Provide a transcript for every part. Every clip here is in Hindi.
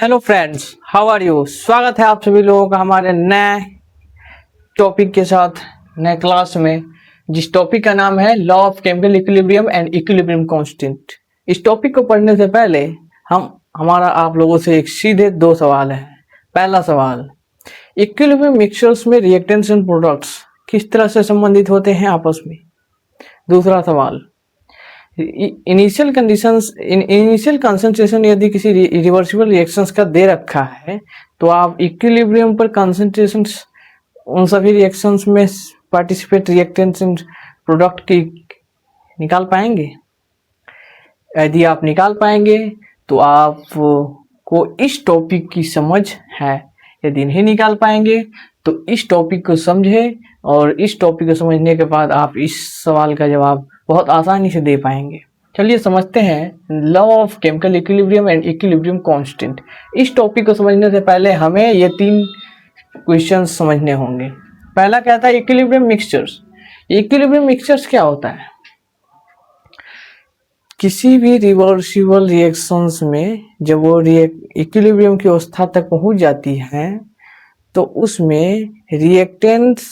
Hello friends, how are you. स्वागत है आप सभी लोगों का हमारे नए टॉपिक के साथ, नए क्लास में, जिस टॉपिक का नाम है law of chemical equilibrium and equilibrium constant. इस टॉपिक को पढ़ने से पहले हमारा आप लोगों से एक सीधे दो सवाल है। पहला सवाल, इक्विलिब्रियम मिक्सचर्स में रिएक्टेंट्स एंड प्रोडक्ट्स किस तरह से संबंधित होते हैं आपस में। दूसरा सवाल, इनिशियल कंसंट्रेशन यदि किसी रिवर्सिबल रिएक्शंस का दे रखा है तो आप इक्विलिब्रियम पर कंसंट्रेशन उन सभी रिएक्शंस में पार्टिसिपेट रिएक्टेंट्स एंड प्रोडक्ट की निकाल पाएंगे। यदि आप निकाल पाएंगे तो आपको इस टॉपिक की समझ है। यदि नहीं निकाल पाएंगे तो इस टॉपिक को समझे, और इस टॉपिक को समझने के बाद आप इस सवाल का जवाब बहुत आसानी से दे पाएंगे। चलिए समझते हैं law of chemical equilibrium and equilibrium constant. इस टॉपिक को समझने से पहले हमें ये तीन क्वेश्चंस समझने होंगे। पहला क्या था, इक्विलिब्रियम मिक्सचर्स। इक्विलिब्रियम मिक्सचर्स क्या होता है? किसी भी रिवर्सिबल रिएक्शंस में जब वो इक्विलिब्रियम की अवस्था तक पहुंच जाती है तो उसमें रिएक्टेंट्स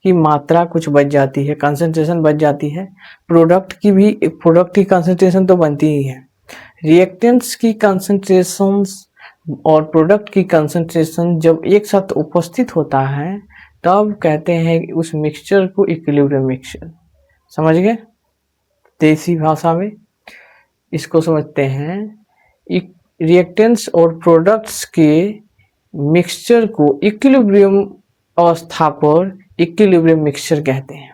की मात्रा कुछ बच जाती है, कंसंट्रेशन बच जाती है। प्रोडक्ट की कंसंट्रेशन तो बनती ही है। रिएक्टेंट्स की कंसंट्रेशन और प्रोडक्ट की कंसंट्रेशन जब एक साथ उपस्थित होता है तब कहते हैं उस मिक्सचर को इक्विलिब्रियम मिक्सचर। समझ गए? देसी भाषा में इसको समझते हैं, रिएक्टेंट्स और प्रोडक्ट्स के मिक्सचर को इक्विलिब्रियम अवस्था पर इक्विलिब्रियम मिक्सचर कहते हैं।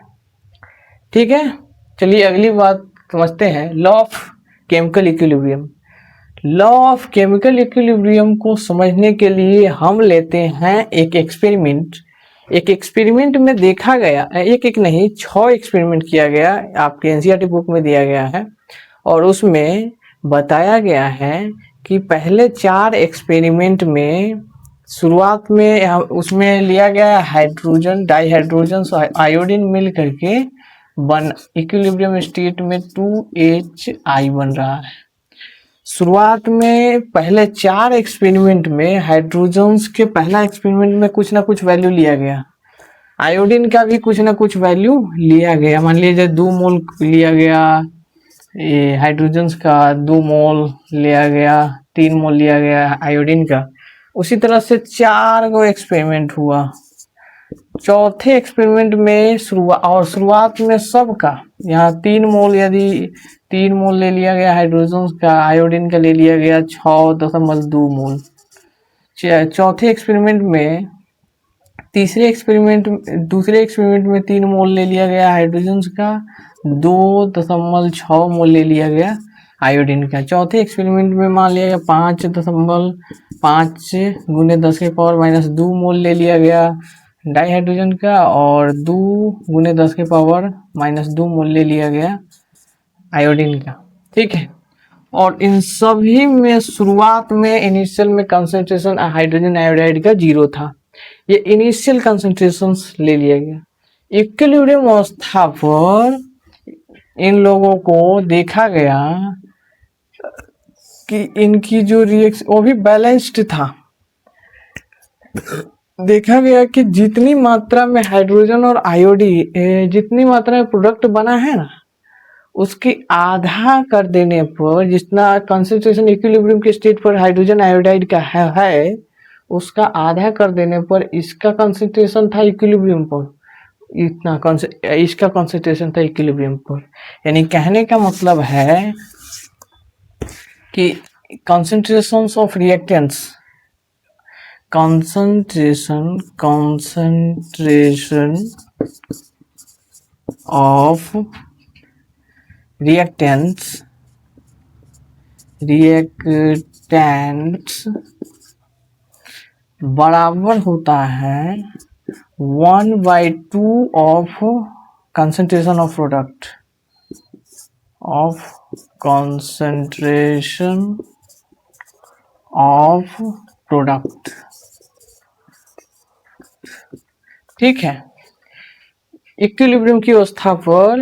ठीक है, चलिए अगली बात समझते हैं, law of chemical equilibrium. Law of chemical equilibrium को समझने के लिए हम लेते हैं एक एक्सपेरिमेंट। एक एक्सपेरिमेंट में देखा गया, एक नहीं 6 एक्सपेरिमेंट किया गया, आपके एनसीईआरटी बुक में दिया गया है, और उसमें बताया गया है कि पहले 4 एक्सपेरिमेंट में शुरुआत में उसमें लिया गया हाइड्रोजन, डाइहाइड्रोजन आयोडीन मिल करके इक्विलिब्रियम स्टेट में 2HI बन रहा है। शुरुआत में पहले 4 एक्सपेरिमेंट में हाइड्रोजन्स के पहला एक्सपेरिमेंट में कुछ ना कुछ वैल्यू लिया गया, आयोडीन का भी कुछ ना कुछ वैल्यू लिया गया। मान लीजिए 2 मोल लिया गया, ये हाइड्रोजन्स का 2 मोल लिया गया, 3 मोल लिया गया आयोडीन का। उसी तरह से 4 गो एक्सपेरिमेंट हुआ। चौथे एक्सपेरिमेंट में शुरुआत में सबका यहाँ 3 मोल, यदि 3 मोल ले लिया गया हाइड्रोजन का, आयोडीन का ले लिया गया 6.2 मोल। चौथे एक्सपेरिमेंट में दूसरे एक्सपेरिमेंट में 3 मोल ले लिया गया हाइड्रोजन का, 2.6 मोल ले लिया गया आयोडीन का। चौथे एक्सपेरिमेंट में मान लिया गया 5.5 गुने 10 के पावर -2 मोल ले लिया गया डाइहाइड्रोजन का, और 2 गुने 10 के पावर -2 मोल ले लिया गया आयोडीन का। ठीक है, और इन सभी में शुरुआत में इनिशियल में कंसंट्रेशन हाइड्रोजन आयोडाइड का 0 था। ये इनिशियल कंसंट्रेशन ले लिया गया। इक्विलिब्रियम अवस्था पर इन लोगों को देखा गया कि इनकी जो रिएक्शन वो भी बैलेंस्ड था। देखा गया कि जितनी मात्रा में हाइड्रोजन और आयोडीन, जितनी मात्रा में प्रोडक्ट बना है ना, उसकी आधा कर देने पर, जितना कंसंट्रेशन इक्विलिब्रियम के स्टेट पर हाइड्रोजन आयोडाइड का है उसका आधा कर देने पर इसका कंसंट्रेशन था इक्विलिब्रियम पर, इसका कंसंट्रेशन था इक्विलिब्रियम पर। यानी कहने का मतलब है कि concentration of reactants, concentration of reactants बराबर होता है 1/2 ऑफ कंसंट्रेशन ऑफ प्रोडक्ट, ठीक है। इक्विलिब्रियम की अवस्था पर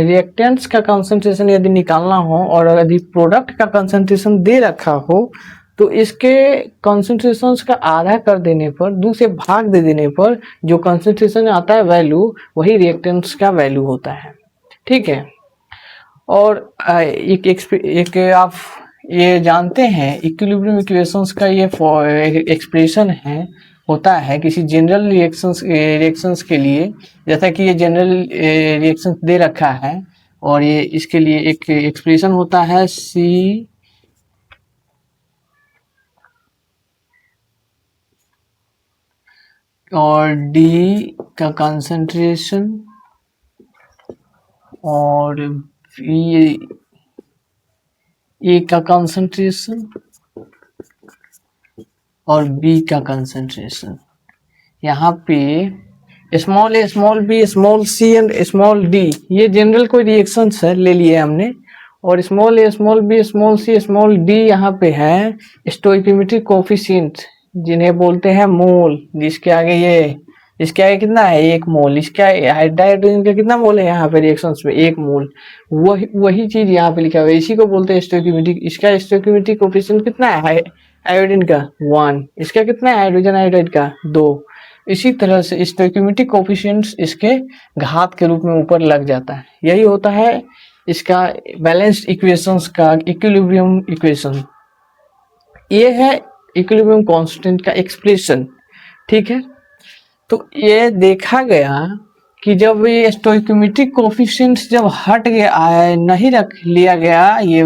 रिएक्टेंट्स का कंसंट्रेशन यदि निकालना हो और यदि प्रोडक्ट का कंसंट्रेशन दे रखा हो तो इसके कॉन्सेंट्रेशंस का आधा कर देने पर, 2 से भाग दे देने पर जो कॉन्सेंट्रेशन आता है वैल्यू, वही रिएक्टेंट्स का वैल्यू होता है। ठीक है। और एक आप ये जानते हैं इक्विलिब्रियम इक्वेशंस का ये एक्सप्रेशन है, होता है किसी जनरल रिएक्शंस के लिए, जैसा कि ये जनरल रिएक्शंस दे रखा है और ये इसके लिए एक एक्सप्रेशन होता है C और D का कंसंट्रेशन और ए का कंसंट्रेशन और बी का कंसंट्रेशन। यहाँ पे small A, small B, small C and small D ये जनरल कोई रिएक्शंस है ले लिए हमने, और small A, small B, small C, small D यहाँ पे है स्टोइकियोमेट्रिक कोफिशिएंट, जिन्हें बोलते हैं मोल। जिसके आगे ये, इसके आगे कितना है 1 मोल, इसका हाइड्रोजन का कितना मोल है यहाँ पे रिएक्शंस में 1 मोल। वही चीज यहाँ पे लिखा हुआ है, इसी को बोलते हैं स्टोइकियोमेट्रिक। इसका स्टोइकियोमेट्रिक कोफिशिएंट कितना है आयोडीन का 1, इसका कितना है हाइड्रोजन आयोडाइड का 2। इसी तरह से स्टोइकियोमेट्रिक कोफिशिएंट्स इसके घात के रूप में ऊपर लग जाता है। यही होता है इसका बैलेंस्ड इक्वेशंस का इक्विलिब्रियम इक्वेशन। ये है इक्विलिब्रियम कांस्टेंट का एक्सप्रेशन। ठीक है। तो ये देखा गया कि जब ये स्टोइकियोमेट्रिक कोफिशिएंट्स जब हट गया, नहीं रख लिया गया, ये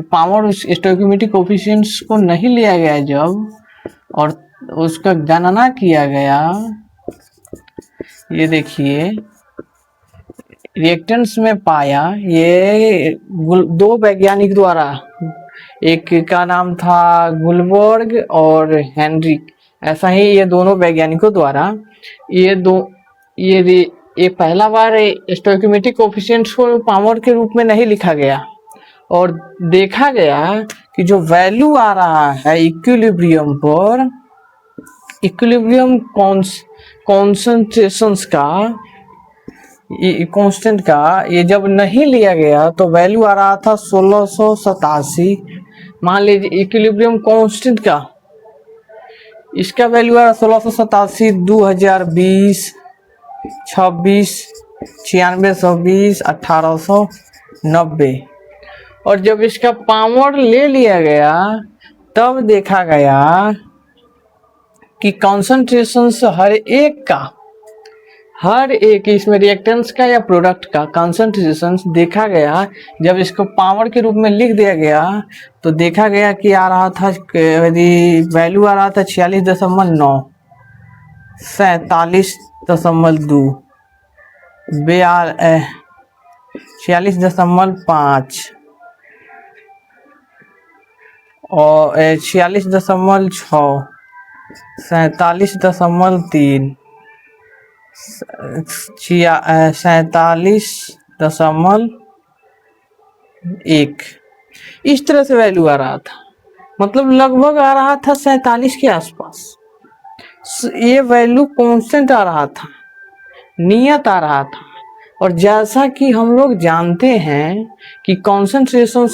पावर स्टोइकियोमेट्रिक कोफिशिएंट्स को नहीं लिया गया जब, और उसका गणना किया गया, ये देखिए रिएक्टेंट्स में पाया, ये 2 वैज्ञानिक द्वारा, एक का नाम था गुलबर्ग और हेनरिक, ऐसा ही ये दोनों वैज्ञानिकों द्वारा ये पहला बार स्टोइकियोमेट्रिक कोफिशिएंट्स को पावर के रूप में नहीं लिखा गया, और देखा गया कि जो वैल्यू आ रहा है इक्विलिब्रियम पर, इक्विलिब्रियम कॉन्सेंट्रेशंस का, कांस्टेंट का, ये जब नहीं लिया गया तो वैल्यू आ रहा था 1687। मान लीजिए इक्विलिब्रियम कांस्टेंट का, इसका वैल्यू आ रहा 1687, 2020, 26, 9620, 1890। और जब इसका पावर ले लिया गया तब देखा गया कि कॉन्सेंट्रेशंस हर एक इसमें रिएक्टेंट्स का या प्रोडक्ट का कॉन्सेंट्रेशंस देखा गया। जब इसको पावर के रूप में लिख दिया गया तो देखा गया कि आ रहा था, यदि वैल्यू आ रहा था 46.9, 47.2, 46.5 और 46.6, 47.3, 47.1, इस तरह से वैल्यू आ रहा था। मतलब लगभग आ रहा था 47 के आसपास। ये वैल्यू कांस्टेंट आ रहा था, नियत आ रहा था। और जैसा कि हम लोग जानते हैं कि कॉन्सेंट्रेशन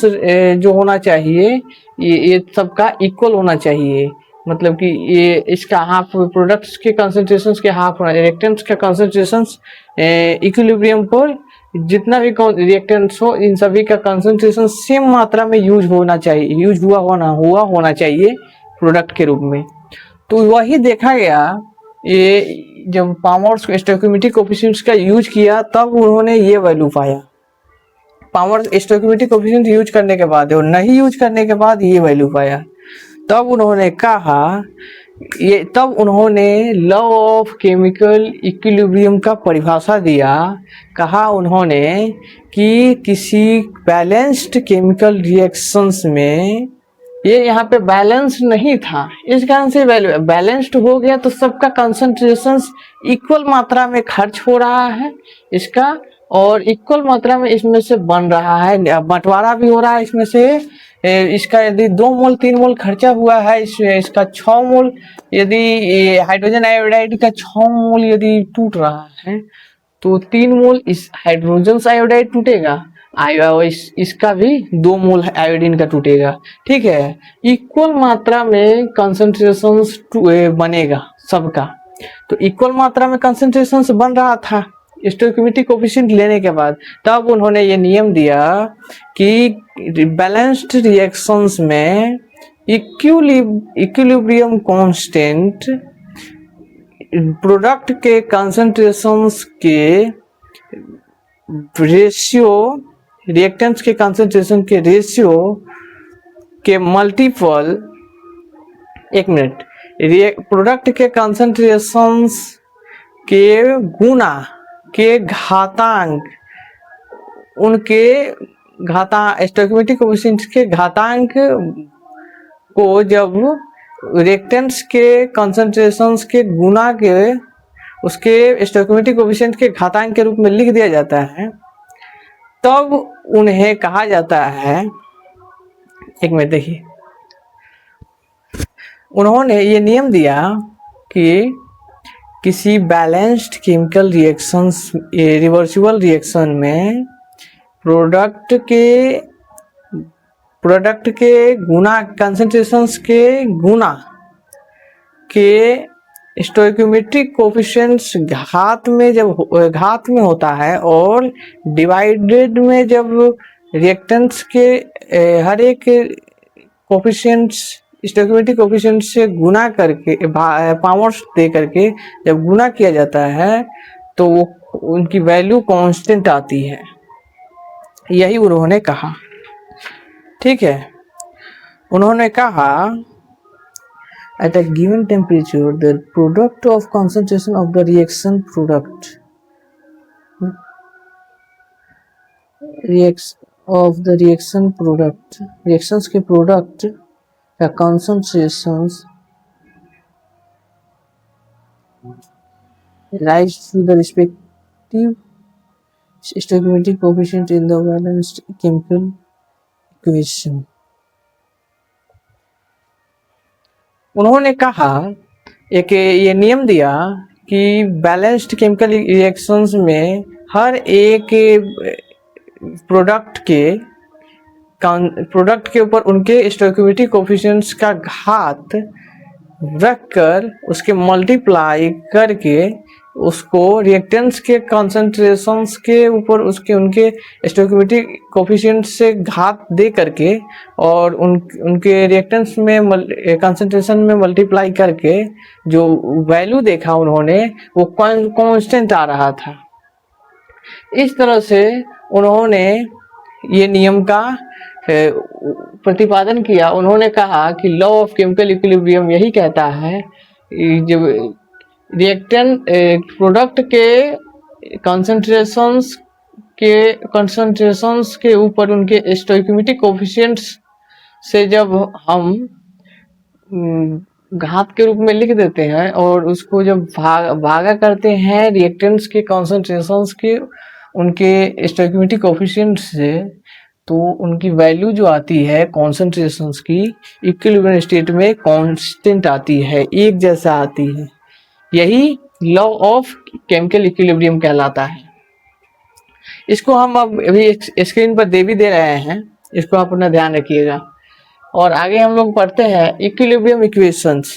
जो होना चाहिए ये सबका इक्वल होना चाहिए, मतलब कि ये इसका हाफ, प्रोडक्ट्स के कॉन्सेंट्रेशंस के हाफ होना, रिएक्टेंट्स का कॉन्सेंट्रेशंस इक्विलिब्रियम पर जितना भी रिएक्टेंट्स हो इन सभी का कॉन्सेंट्रेशन सेम मात्रा में यूज होना चाहिए प्रोडक्ट के रूप में। तो वही देखा गया, ये जब पावर स्टोइकियोमेट्रिक कोफिशिएंट्स का यूज किया तब उन्होंने ये वैल्यू पाया। पावर स्टोइकियोमेट्रिक कोफिशिएंट यूज करने के बाद और नहीं यूज करने के बाद ये वैल्यू पाया। तब उन्होंने कहा, तब उन्होंने लॉ ऑफ केमिकल इक्विलिब्रियम का परिभाषा दिया। कहा उन्होंने कि किसी बैलेंस्ड केमिकल रिएक्शंस में, ये यहाँ पे बैलेंस नहीं था, इस कारण से बैलेंस्ड हो गया तो सबका कंसंट्रेशन इक्वल मात्रा में खर्च हो रहा है इसका, और इक्वल मात्रा में इसमें से बन रहा है, बंटवारा भी हो रहा है इसमें से। इसका यदि 2 मोल 3 मोल खर्चा हुआ है, इसका 6 मोल, यदि हाइड्रोजन आयोडाइड का 6 मोल यदि टूट रहा है तो 3 मोल इस हाइड्रोजन आयोडाइड टूटेगा इसका भी 2 मोल आयोडीन का टूटेगा। ठीक है, इक्वल मात्रा में कंसंट्रेशन बनेगा सबका। तो इक्वल मात्रा में कंसंट्रेशन बन रहा था स्टोइकोमेट्रिक कोफिशिएंट लेने के बाद, तब उन्होंने ये नियम दिया कि बैलेंस्ड रिएक्शंस में इक्विलिब्रियम कांस्टेंट प्रोडक्ट के कंसंट्रेशंस के रेशियो, रिएक्टेंट्स के कंसंट्रेशन के रेशियो के मल्टीपल, एक मिनट, प्रोडक्ट के कंसंट्रेशंस के गुना के घातांक, उनके स्टोइकोमेट्रिक कोफिशिएंट के घातांक को जब रिएक्टेंट्स के कंसंट्रेशंस के गुना के उसके स्टोइकोमेट्रिक कोफिशिएंट के घातांक के रूप में लिख दिया जाता है, तब उन्हें कहा जाता है, एक मिनट देखिए, उन्होंने ये नियम दिया कि किसी balanced chemical reactions, reversible reaction में प्रोडक्ट के गुना, कंसंट्रेशंस के गुना के स्टोइकोमेट्रिक कोफिशिएंट्स घात में होता है, और डिवाइडेड में जब रिएक्टेंट्स के हर एक कोफिशिएंट्स स्टोइकोमेट्रिक कोफिशिएंट से गुना करके, पावर्स दे करके जब गुना किया जाता है, तो वो उनकी वैल्यू कांस्टेंट आती है। यही उन्होंने कहा। ठीक है, उन्होंने कहा at a given temperature the product of concentration of the reaction product of the reaction product, reactions के प्रोडक्ट का concentrations rise to the respective stoichiometric coefficient in the balanced chemical equation। उन्होंने कहा, एक ये नियम दिया कि बैलेंस्ड केमिकल रिएक्शंस में हर एक प्रोडक्ट के ऊपर उनके स्टोइकोमेट्रिक कोफिशिएंट्स का घात रखकर उसके मल्टीप्लाई करके उसको रिएक्टेंट्स के कंसंट्रेशंस के ऊपर उनके स्टोइकोमेट्रिक कोफिशिएंट से घात दे करके और उनके रिएक्टेंट्स में कंसंट्रेशन में मल्टीप्लाई करके जो वैल्यू देखा उन्होंने, वो कांस्टेंट आ रहा था। इस तरह से उन्होंने ये नियम का प्रतिपादन किया। उन्होंने कहा कि लॉ ऑफ केमिकल इक्विलिब्रियम यही कहता है, जब रिएक्टेंट प्रोडक्ट के कंसंट्रेशंस के ऊपर उनके स्टोइकोमेट्रिक कोफिशिएंट्स से जब हम घात के रूप में लिख देते हैं और उसको जब भागा करते हैं रिएक्टेंट्स के कंसंट्रेशंस के उनके स्टोइकोमेट्रिक कोफिशिएंट्स से, तो उनकी वैल्यू जो आती है कॉन्सेंट्रेशंस की इक्विलिब्रियम स्टेट में कांस्टेंट आती है, एक जैसा आती है। यही लॉ ऑफ केमिकल इक्विलिब्रियम कहलाता है। इसको हम अब अभी स्क्रीन पर दे रहे हैं, इसको आप अपना ध्यान रखिएगा। और आगे हम लोग पढ़ते हैं इक्विलिब्रियम इक्वेशंस।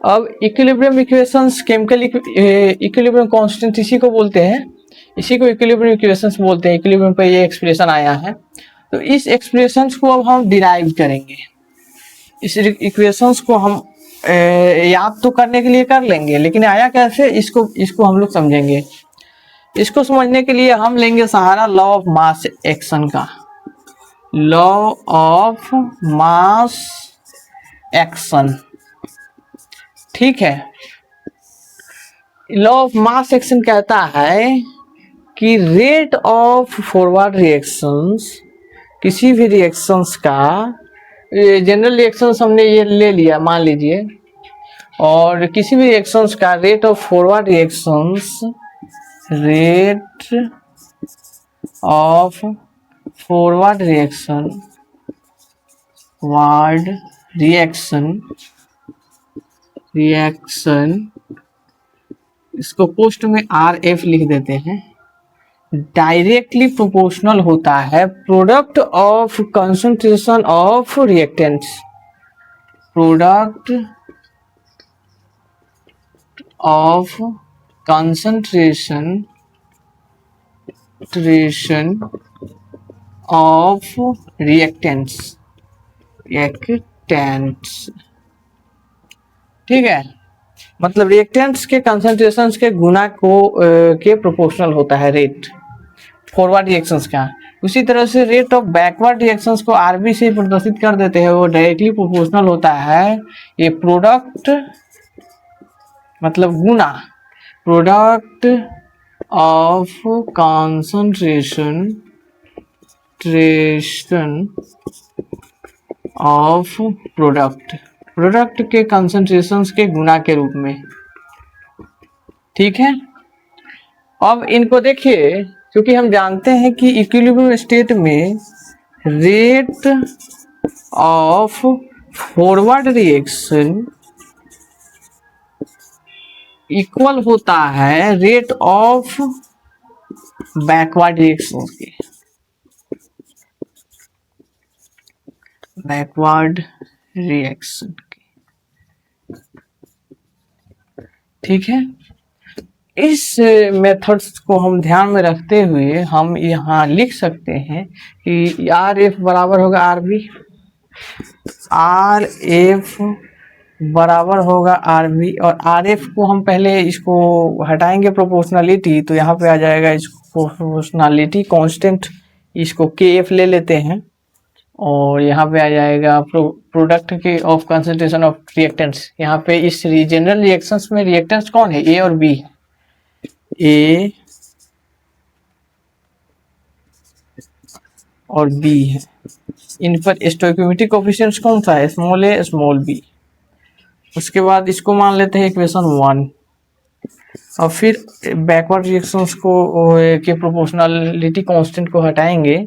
अब equilibrium equations, chemical equilibrium constant इसी को बोलते हैं, इसी को इक्विलिब्रियम इक्वेशंस बोलते हैं। इक्विलिब्रियम पर ये एक्सप्रेशन आया है, तो इस एक्सप्रेशंस को अब हम डिराइव करेंगे। इस इक्वेशंस को हम याद तो करने के लिए कर लेंगे, लेकिन आया कैसे इसको हम लोग समझेंगे। इसको समझने के लिए हम लेंगे सहारा लॉ ऑफ मास एक्शन का। लॉ ऑफ मास एक्शन, ठीक है। लॉ ऑफ मास एक्शन कहता है कि रेट ऑफ फॉरवर्ड रिएक्शंस, किसी भी रिएक्शंस का, जनरल रिएक्शंस हमने ये ले लिया मान लीजिए, और किसी भी रिएक्शंस का rate of forward reactions, rate of forward reaction, इसको पोस्ट में RF लिख देते हैं, डायरेक्टली प्रोपोर्शनल होता है product of concentration of reactants, product of concentration of reactants, ठीक है, मतलब रिएक्टेंट्स के कंसंट्रेशंस के गुना को के प्रोपोर्शनल होता है रेट फॉरवर्ड रिएक्शंस का। उसी तरह से रेट ऑफ बैकवर्ड रिएक्शंस को आरबी से प्रदर्शित कर देते हैं, वो डायरेक्टली प्रोपोर्शनल होता है ये प्रोडक्ट मतलब गुना, product of concentration of product के कंसंट्रेशंस के गुना के रूप में, ठीक है। अब इनको देखिए, क्योंकि हम जानते हैं कि इक्विलिब्रियम स्टेट में rate of forward reaction equal होता है रेट ऑफ बैकवर्ड रिएक्शन के, ठीक है। इस मेथड्स को हम ध्यान में रखते हुए हम यहाँ लिख सकते हैं कि आर एफ बराबर होगा आर बी, आर एफ बराबर होगा आर बी, और आर एफ को हम पहले इसको हटाएंगे प्रोपोर्शनलिटी, तो यहाँ पे आ जाएगा इसको प्रोपोर्शनलिटी कांस्टेंट, इसको के एफ ले लेते हैं, और यहाँ पे आ जाएगा प्रोडक्ट के ऑफ कंसंट्रेशन ऑफ रिएक्टेंट्स। यहाँ पे इस जनरल रिएक्शंस में रिएक्टेंट्स कौन है, ए और बी, ए और बी है। इन पर स्टोइकियोमेट्रिक कोएफिशिएंट्स कौन सा है, स्मॉल ए स्मॉल बी। उसके बाद इसको मान लेते हैं इक्वेशन 1, और फिर बैकवर्ड रिएक्शंस को के प्रोपोर्शनलिटी कांस्टेंट को हटाएंगे,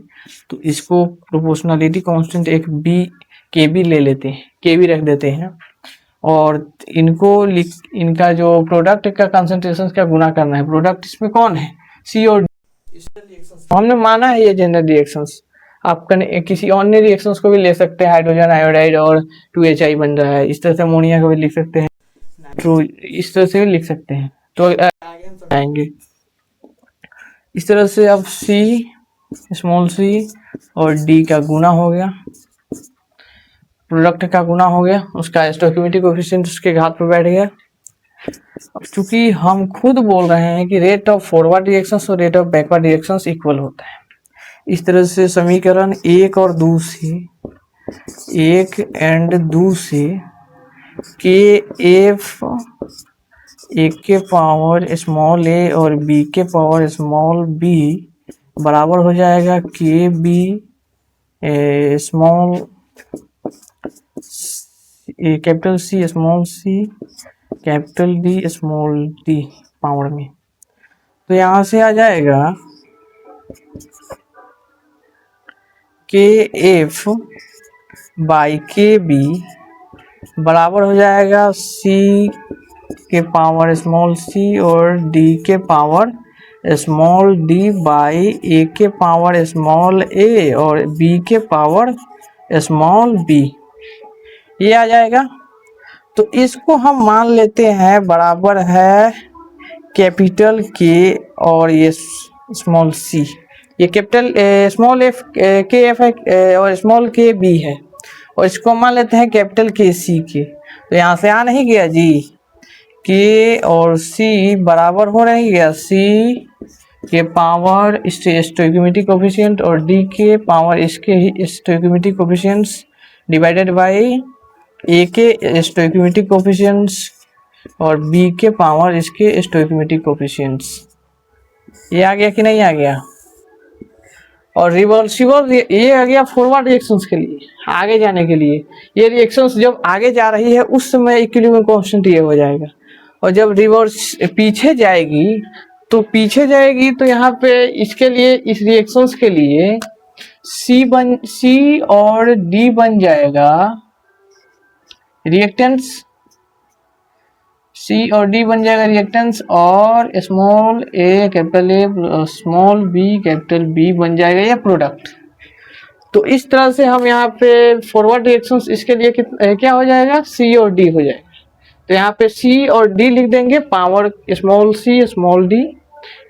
तो इसको प्रोपोर्शनलिटी कांस्टेंट एक बी के बी ले लेते हैं, के बी रख देते हैं, और इनको इनका जो प्रोडक्ट का कंसंट्रेशन का गुना करना है। प्रोडक्ट इसमें कौन है, सी और डी। हमने माना है ये जनरल रिएक्शंस, आप किसी अन्य रिएक्शंस को भी ले सकते हैं, हाइड्रोजन आयोडाइड और 2HI बन रहा है, इस तरह से अमोनिया को भी लिख सकते हैं, इस तरह से भी लिख सकते हैं। तो आएंगे इस तरह से, अब सी स्मॉल सी और डी का गुना हो गया, प्रोडक्ट का गुना हो गया, उसका स्टोइकियोमेट्रिक कोएफिशिएंट उसके घात पर बैठ गया। अब चूंकि हम खुद बोल रहे हैं कि रेट ऑफ फॉरवर्ड रिएक्शंस और rate of backward reactions equal होता है, इस तरह से समीकरण एक और दो से के एफ एक के पावर स्मॉल ए और बी के पावर स्मॉल बी बराबर हो जाएगा के B small capital C small C capital D small D power में। तो यहाँ से आ जाएगा के एफ बाई के बी बराबर हो जाएगा सी के पावर स्मॉल सी और डी के पावर स्मॉल डी बाई ए के पावर स्मॉल ए और बी के पावर स्मॉल बी, ये आ जाएगा। तो इसको हम मान लेते हैं बराबर है कैपिटल के और ये स्मॉल सी, ये कैपिटल स्मॉल एफ के एफ है और स्मॉल के बी है, और इसको मान लेते हैं कैपिटल के सी के। तो यहाँ से आ नहीं गया जी, के और सी बराबर हो नहीं गया सी के पावर स्टोइकियोमेट्रिक कोएफिशिएंट और डी के पावर इसके ही स्टोइकियोमेट्रिक कोएफिशिएंट्स डिवाइडेड बाय ए के स्टोइकियोमेट्रिक कोएफिशिएंट्स और बी के पावर इसके स्टोइकियोमेट्रिक कोएफिशिएंट्स। ये आ गया कि नहीं आ गया। और रिवर्सिबल ये आ गया फॉरवर्ड रिएक्शंस के लिए, आगे जाने के लिए। ये रिएक्शंस जब आगे जा रही है उस समय इक्विलिब्रियम कांस्टेंट ये हो जाएगा, और जब रिवर्स पीछे जाएगी तो यहाँ पे इसके लिए इस रिएक्शंस के लिए सी और डी बन जाएगा रिएक्टेंट्स, सी और डी बन जाएगा रिएक्टेंस, और small A capital A small B capital B बन जाएगा ये प्रोडक्ट। तो इस तरह से हम यहाँ पे फॉरवर्ड रिएक्शंस इसके लिए क्या हो जाएगा, सी और डी हो जाएगा। तो यहाँ पे सी और डी लिख देंगे, power small C small D,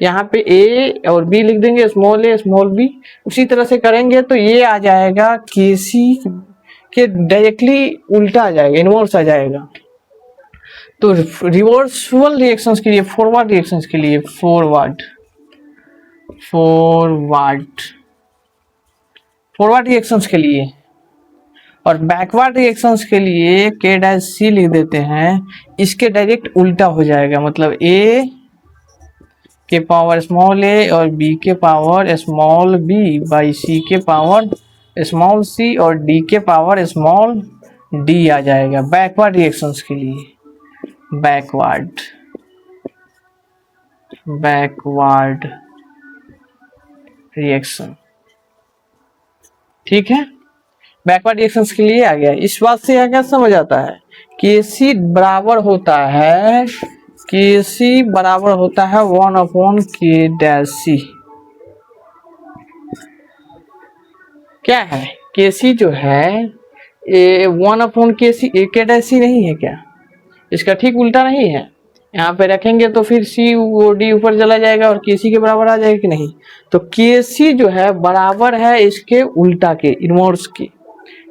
यहाँ पे ए और बी लिख देंगे, स्मॉल ए स्मॉल बी। उसी तरह से करेंगे तो ये आ जाएगा के सी के डायरेक्टली उल्टा आ जाएगा, इनवर्स आ जाएगा। तो रिवर्सिबल रिएक्शंस के लिए, फॉरवर्ड रिएक्शंस के लिए फॉरवर्ड रिएक्शंस के लिए, और बैकवर्ड रिएक्शंस के लिए के डैश सी लिख देते हैं, इसके डायरेक्ट उल्टा हो जाएगा। मतलब ए के पावर स्मॉल ए और बी के पावर स्मॉल बी बाई सी के पावर स्मॉल सी और डी के पावर स्मॉल डी आ जाएगा बैकवर्ड रिएक्शंस के लिए। बैकवर्ड रिएक्शन, ठीक है, बैकवर्ड रिएक्शंस के लिए आ गया। इस बात से क्या समझ आता है, के सी बराबर होता है 1/k डैश सी। क्या है के सी जो है 1/k के डैश सी नहीं है क्या, इसका ठीक उल्टा नहीं है। यहाँ पे रखेंगे तो फिर सी वो डी ऊपर चला जाएगा और के सी के बराबर आ जाएगा कि नहीं। तो के सी जो है बराबर है इसके उल्टा के, इनवर्स के,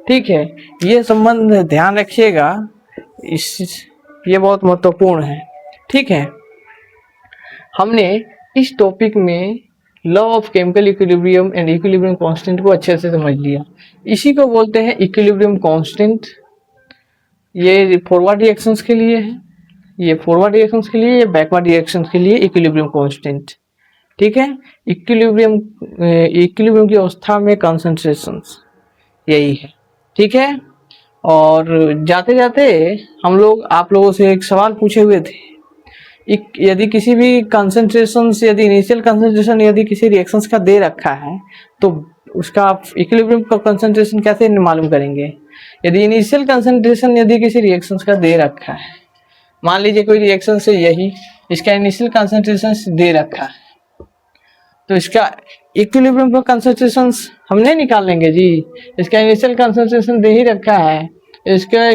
ठीक है। ये संबंध ध्यान रखिएगा, ये बहुत महत्वपूर्ण है, ठीक है। हमने इस टॉपिक में law of chemical equilibrium and equilibrium constant को अच्छे से समझ लिया। इसी को बोलते हैं इक्विलिब्रियम कांस्टेंट। ये फॉरवर्ड रिएक्शंस के लिए है, ये फॉरवर्ड रिएक्शंस के लिए, ये बैकवर्ड रिएक्शंस के लिए इक्विलिब्रियम कांस्टेंट, ठीक है। इक्विलिब्रियम की अवस्था में कंसंट्रेशंस यही है, ठीक है। और जाते जाते हम लोग आप लोगों से एक सवाल पूछे हुए थे, यदि किसी भी कंसंट्रेशन, यदि इनिशियल कंसंट्रेशन यदि किसी रिएक्शंस का दे रखा है तो उसका इक्विलिब्रियम का कंसंट्रेशन कैसे मालूम करेंगे। यदि इनिशियल कंसंट्रेशन यदि किसी रिएक्शंस का दे रखा है, मान लीजिए कोई रिएक्शन से यही इसका इनिशियल कंसंट्रेशन दे रखा है, तो इसका इक्विलिब्रियम का कंसंट्रेशन हम नहीं निकाल लेंगे जी। इसका इनिशियल कंसंट्रेशन दे ही रखा है, इसका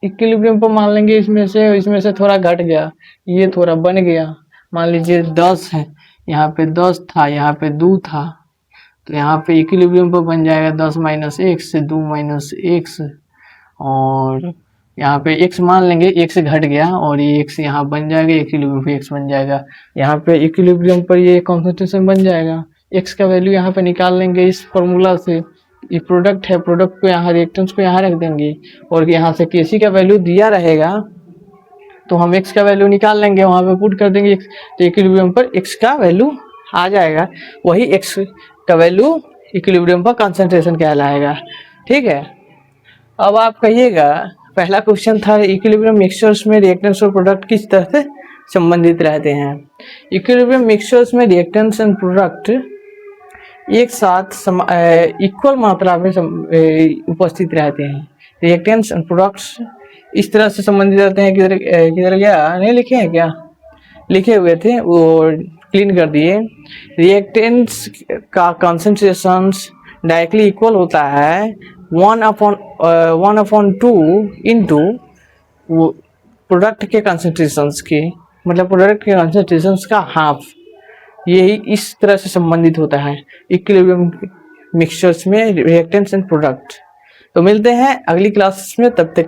इक्विलिब्रियम पर मान लेंगे इसमें से थोड़ा घट गया, ये थोड़ा बन गया, मान लीजिए 10 है, यहाँ पे 10 था, यहाँ पे 2 था, तो यहाँ पे इक्विलिब्रियम पर बन जाएगा 10 - x 2 - x, और यहाँ पे x मान लेंगे, x घट गया और ये x यहाँ बन जाएगा, इक्विलिब्रियम पे x बन जाएगा। यहाँ पे इक्विलिब्रियम पर ये कॉन्सेंट्रेशन बन जाएगा। x का वैल्यू यहाँ पे निकाल लेंगे इस फॉर्मूला से, ये प्रोडक्ट है, प्रोडक्ट को यहाँ, रिएक्टेंस को यहाँ रख देंगे, और यहाँ से Kc का वैल्यू दिया रहेगा तो हम x का वैल्यू निकाल लेंगे, वहाँ पे पुट कर देंगे, तो इक्विलिब्रियम पर x का वैल्यू आ जाएगा, वही x का वैल्यू इक्विलिब्रियम पर कंसंट्रेशन कहलाएगा, ठीक है। अब आप कहिएगा, पहला क्वेश्चन था इक्विलिब्रियम मिक्सचर्स में रिएक्टेंस और प्रोडक्ट किस तरह से संबंधित रहते हैं। इक्विलिब्रियम मिक्सचर्स में रिएक्टेंस एंड प्रोडक्ट एक साथ इक्वल मात्रा में उपस्थित रहते हैं। रिएक्टेंस एंड प्रोडक्ट्स इस तरह से संबंधित रहते हैं, किधर गया, नहीं लिखे हैं क्या, लिखे हुए थे वो क्लीन कर दिए। रिएक्टेंस का कंसंट्रेशन डायरेक्टली इक्वल होता है 1/2 इंटू प्रोडक्ट के कंसंट्रेशंस के, मतलब प्रोडक्ट के कंसंट्रेशंस का हाफ। यही इस तरह से संबंधित होता है इक्विलिब्रियम मिक्सचर्स में रिएक्टेंस एंड प्रोडक्ट। तो मिलते हैं अगली क्लास में, तब तक